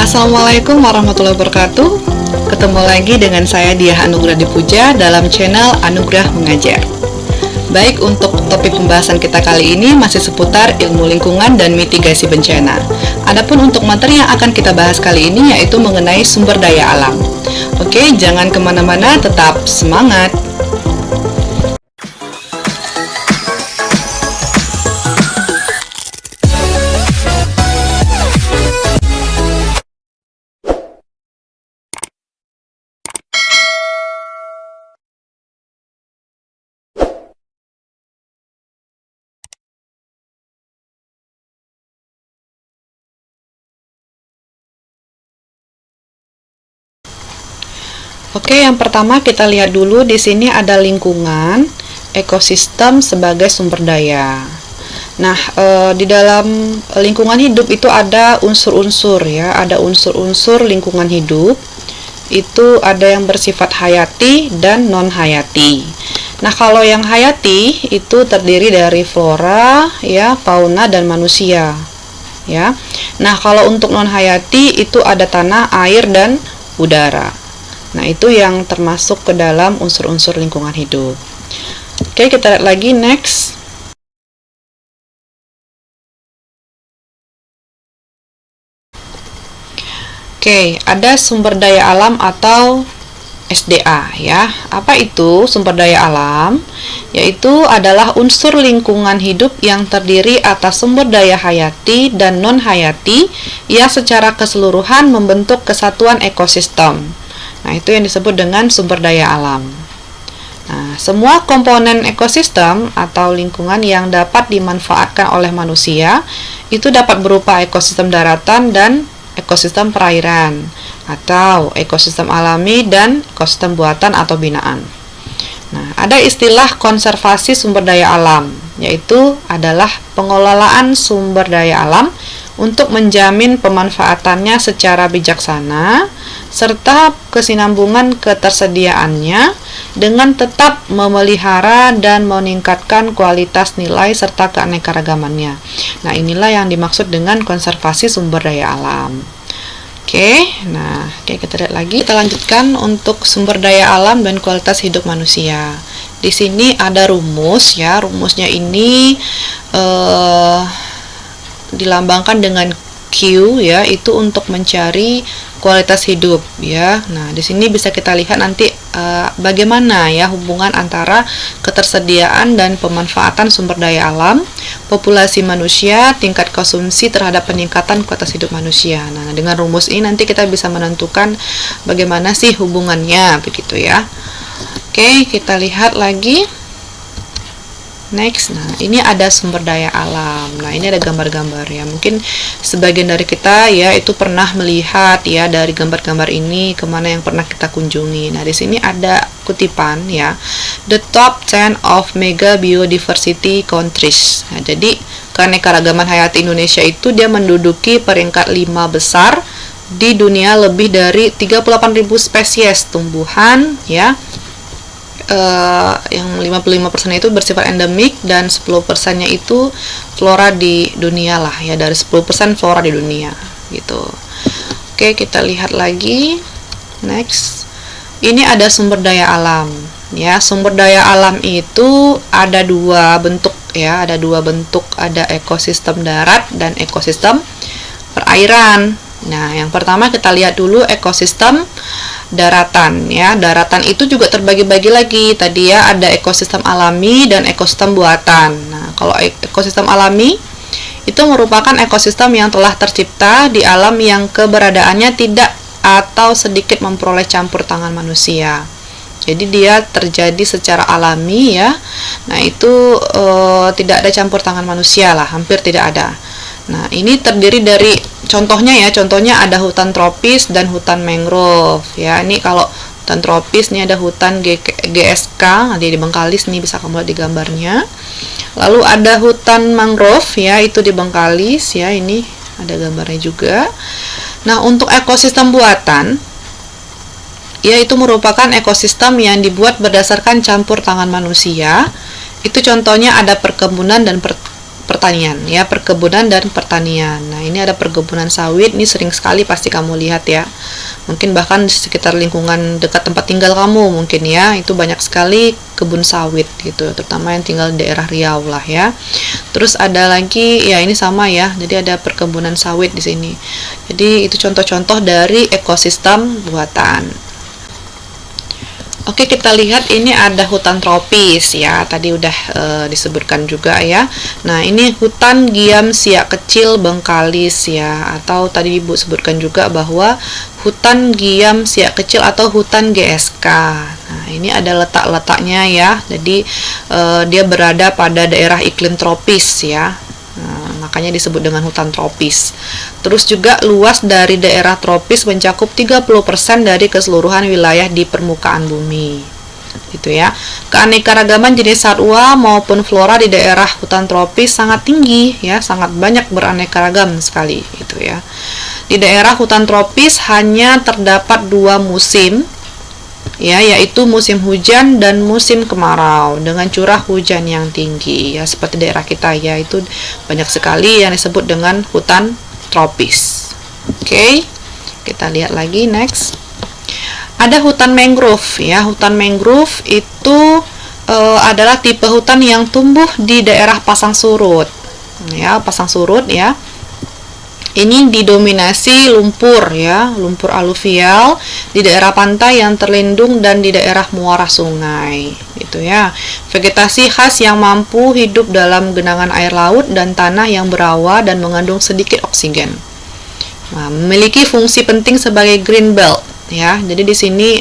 Assalamualaikum warahmatullahi wabarakatuh. Ketemu lagi dengan saya Diah Anugrah Dipuja dalam channel Anugrah Mengajar. Baik, untuk topik pembahasan kita kali ini masih seputar ilmu lingkungan dan mitigasi bencana. Adapun untuk materi yang akan kita bahas kali ini yaitu mengenai sumber daya alam. Oke, jangan kemana-mana, tetap semangat. Oke, yang pertama kita lihat dulu di sini ada lingkungan, ekosistem sebagai sumber daya. Nah, di dalam lingkungan hidup itu ada unsur-unsur ya, ada unsur-unsur lingkungan hidup. Itu ada yang bersifat hayati dan non-hayati. Nah, kalau yang hayati itu terdiri dari flora, ya, fauna dan manusia. Ya. Nah, kalau untuk non-hayati itu ada tanah, air dan udara. Nah, itu yang termasuk ke dalam unsur-unsur lingkungan hidup. Oke, kita lihat lagi, next. Oke, ada sumber daya alam atau SDA ya. Apa itu sumber daya alam? Yaitu adalah unsur lingkungan hidup yang terdiri atas sumber daya hayati dan non-hayati yang secara keseluruhan membentuk kesatuan ekosistem. Nah, itu yang disebut dengan sumber daya alam. Nah, semua komponen ekosistem atau lingkungan yang dapat dimanfaatkan oleh manusia itu dapat berupa ekosistem daratan dan ekosistem perairan, atau ekosistem alami dan ekosistem buatan atau binaan. Nah, ada istilah konservasi sumber daya alam, yaitu adalah pengelolaan sumber daya alam untuk menjamin pemanfaatannya secara bijaksana serta kesinambungan ketersediaannya dengan tetap memelihara dan meningkatkan kualitas nilai serta keanekaragamannya. Nah, inilah yang dimaksud dengan konservasi sumber daya alam. Oke, kita lihat lagi. Kita lanjutkan untuk sumber daya alam dan kualitas hidup manusia. Di sini ada rumus ya. Rumusnya ini dilambangkan dengan Q ya, itu untuk mencari kualitas hidup ya. Nah, di sini bisa kita lihat nanti bagaimana ya hubungan antara ketersediaan dan pemanfaatan sumber daya alam, populasi manusia, tingkat konsumsi terhadap peningkatan kualitas hidup manusia. Nah, dengan rumus ini nanti kita bisa menentukan bagaimana sih hubungannya begitu ya. Oke, kita lihat lagi. Next, nah ini ada sumber daya alam. Nah, ini ada gambar-gambar ya. Mungkin sebagian dari kita ya itu pernah melihat ya dari gambar-gambar ini kemana yang pernah kita kunjungi. Nah, di sini ada kutipan ya, the top 10 of mega biodiversity countries. Nah, jadi keanekaragaman hayati Indonesia itu dia menduduki peringkat 5 besar di dunia, lebih dari 38.000 spesies tumbuhan ya. Yang 55% itu bersifat endemik dan 10%-nya itu flora di dunia lah ya, dari 10% flora di dunia gitu. Oke, kita lihat lagi. Next. Ini ada sumber daya alam ya. Sumber daya alam itu ada dua bentuk ya, ada ekosistem darat dan ekosistem perairan. Nah, yang pertama kita lihat dulu ekosistem daratan ya. Daratan itu juga terbagi-bagi lagi. Tadi ya ada ekosistem alami dan ekosistem buatan. Nah, kalau ekosistem alami itu merupakan ekosistem yang telah tercipta di alam yang keberadaannya tidak atau sedikit memperoleh campur tangan manusia. Jadi dia terjadi secara alami ya. Nah, itu tidak ada campur tangan manusia lah, hampir tidak ada. Nah, ini terdiri dari contohnya ada hutan tropis dan hutan mangrove ya. Ini kalau hutan tropis nih ada hutan GSK di Bengkalis nih, bisa kamu lihat di gambarnya. Lalu ada hutan mangrove ya, itu di Bengkalis ya, ini ada gambarnya juga. Nah, untuk ekosistem buatan ya, itu merupakan ekosistem yang dibuat berdasarkan campur tangan manusia. Itu contohnya ada perkebunan dan pertanian ya. perkebunan dan pertanian. Nah, ini ada perkebunan sawit, ini sering sekali pasti kamu lihat ya. Mungkin bahkan di sekitar lingkungan dekat tempat tinggal kamu mungkin ya, itu banyak sekali kebun sawit gitu, terutama yang tinggal di daerah Riau lah ya. Terus ada lagi ya, ini sama ya. Jadi ada perkebunan sawit di sini. Jadi itu contoh-contoh dari ekosistem buatan. Oke, kita lihat ini ada hutan tropis ya. Tadi udah disebutkan juga ya. Nah, ini hutan Giam Siak Kecil Bengkalis ya, atau tadi Ibu sebutkan juga bahwa hutan Giam Siak Kecil atau hutan GSK. Nah, ini ada letak-letaknya ya. Jadi dia berada pada daerah iklim tropis ya. Makanya disebut dengan hutan tropis. Terus juga luas dari daerah tropis mencakup 30% dari keseluruhan wilayah di permukaan bumi. Gitu ya. Keanekaragaman jenis satwa maupun flora di daerah hutan tropis sangat tinggi ya, sangat banyak beraneka ragam sekali gitu ya. Di daerah hutan tropis hanya terdapat 2 musim ya, yaitu musim hujan dan musim kemarau dengan curah hujan yang tinggi ya, seperti daerah kita ya, itu banyak sekali yang disebut dengan hutan tropis. Oke, kita lihat lagi next. Ada hutan mangrove ya. Hutan mangrove itu adalah tipe hutan yang tumbuh di daerah pasang surut ya, pasang surut ya. Ini didominasi lumpur ya, lumpur aluvial di daerah pantai yang terlindung dan di daerah muara sungai gitu ya. Vegetasi khas yang mampu hidup dalam genangan air laut dan tanah yang berawa dan mengandung sedikit oksigen. Nah, memiliki fungsi penting sebagai green belt ya. Jadi di sini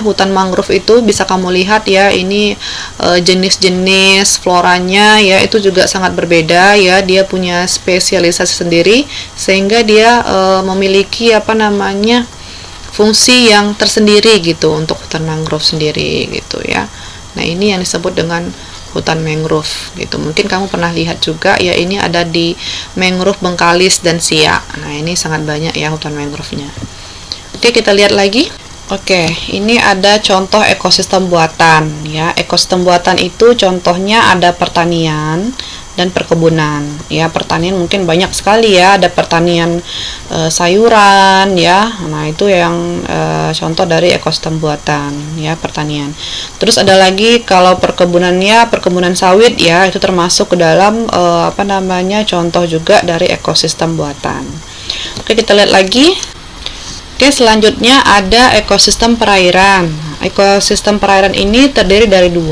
hutan mangrove itu bisa kamu lihat ya, ini jenis-jenis floranya ya itu juga sangat berbeda ya, dia punya spesialisasi sendiri sehingga dia memiliki fungsi yang tersendiri gitu untuk hutan mangrove sendiri gitu ya. Nah, ini yang disebut dengan hutan mangrove gitu. Mungkin kamu pernah lihat juga ya, ini ada di mangrove Bengkalis dan Siak. Nah, ini sangat banyak ya hutan mangrove-nya. Oke, kita lihat lagi. Oke, ini ada contoh ekosistem buatan ya. Ekosistem buatan itu contohnya ada pertanian dan perkebunan ya. Pertanian mungkin banyak sekali ya, ada pertanian sayuran ya. Nah, itu yang contoh dari ekosistem buatan ya, pertanian. Terus ada lagi kalau perkebunannya perkebunan sawit ya, itu termasuk ke dalam contoh juga dari ekosistem buatan. Oke, kita lihat lagi. Oke, selanjutnya ada ekosistem perairan. Ekosistem perairan ini terdiri dari 2,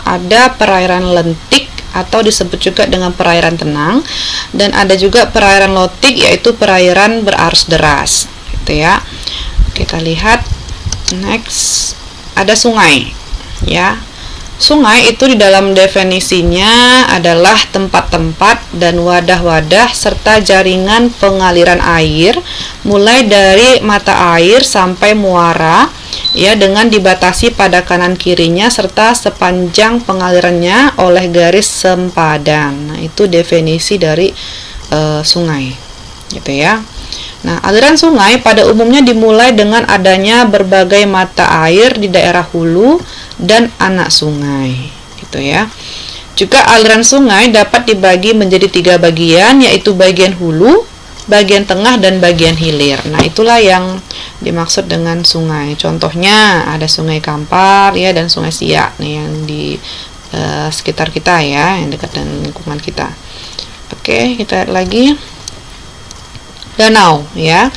ada perairan lentik atau disebut juga dengan perairan tenang, dan ada juga perairan lotik yaitu perairan berarus deras gitu ya. Kita lihat next, ada sungai ya. Sungai itu di dalam definisinya adalah tempat-tempat dan wadah-wadah serta jaringan pengaliran air mulai dari mata air sampai muara ya, dengan dibatasi pada kanan kirinya serta sepanjang pengalirannya oleh garis sempadan. Nah, itu definisi dari sungai gitu ya. Nah, aliran sungai pada umumnya dimulai dengan adanya berbagai mata air di daerah hulu dan anak sungai gitu ya. Juga aliran sungai dapat dibagi menjadi 3 bagian, yaitu bagian hulu, bagian tengah, dan bagian hilir. Nah, itulah yang dimaksud dengan sungai. Contohnya ada Sungai Kampar ya dan Sungai Siak nih, yang di sekitar kita ya, yang dekat dengan lingkungan kita. Oke, kita lihat lagi. Danau ya.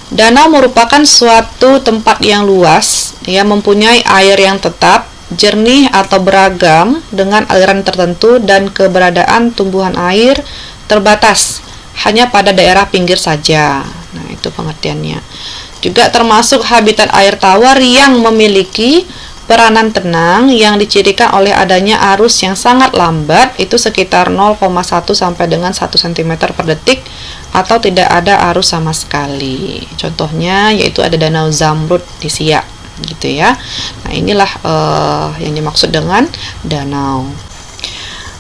Danau merupakan suatu tempat yang luas ya, mempunyai air yang tetap, jernih atau beragam dengan aliran tertentu, dan keberadaan tumbuhan air terbatas hanya pada daerah pinggir saja. Nah, itu pengertiannya. Juga termasuk habitat air tawar yang memiliki peranan tenang yang dicirikan oleh adanya arus yang sangat lambat, itu sekitar 0,1 sampai dengan 1 cm per detik, atau tidak ada arus sama sekali. Contohnya yaitu ada Danau Zamrud di Siak gitu ya. Nah, inilah yang dimaksud dengan danau.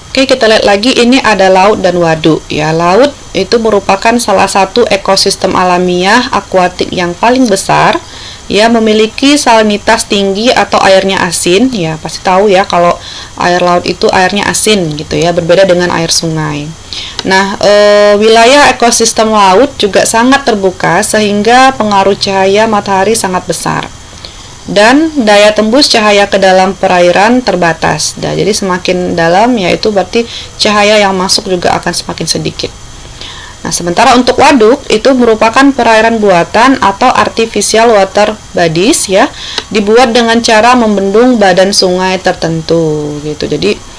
Oke, kita lihat lagi, ini ada laut dan waduk ya. Laut itu merupakan salah satu ekosistem alamiah akuatik yang paling besar ya memiliki salinitas tinggi atau airnya asin. Ya, pasti tahu ya kalau air laut itu airnya asin gitu ya, berbeda dengan air sungai. Nah, wilayah ekosistem laut juga sangat terbuka sehingga pengaruh cahaya matahari sangat besar. Dan daya tembus cahaya ke dalam perairan terbatas. Nah, jadi semakin dalam yaitu berarti cahaya yang masuk juga akan semakin sedikit. Nah, sementara untuk waduk itu merupakan perairan buatan atau artificial water bodies ya, dibuat dengan cara membendung badan sungai tertentu gitu. Jadi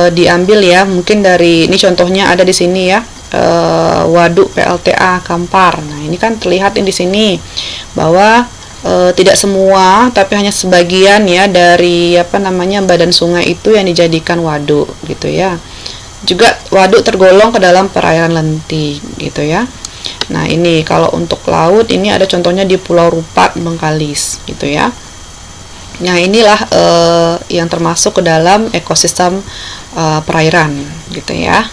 diambil ya, mungkin dari ini contohnya ada di sini ya, waduk PLTA Kampar. Nah, ini kan terlihat di sini bahwa tidak semua tapi hanya sebagian ya dari badan sungai itu yang dijadikan waduk gitu ya. Juga waduk tergolong ke dalam perairan lentik gitu ya. Nah, ini kalau untuk laut ini ada contohnya di Pulau Rupat, Bengkalis gitu ya. Nah, inilah yang termasuk ke dalam ekosistem perairan gitu ya.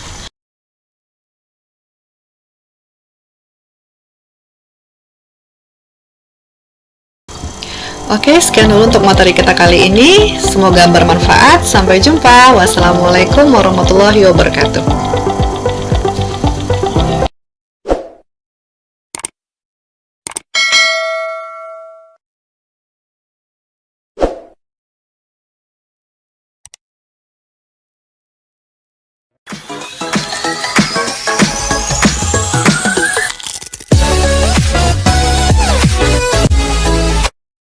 Oke, sekian dulu untuk materi kita kali ini. Semoga bermanfaat. Sampai jumpa. Wassalamualaikum warahmatullahi wabarakatuh.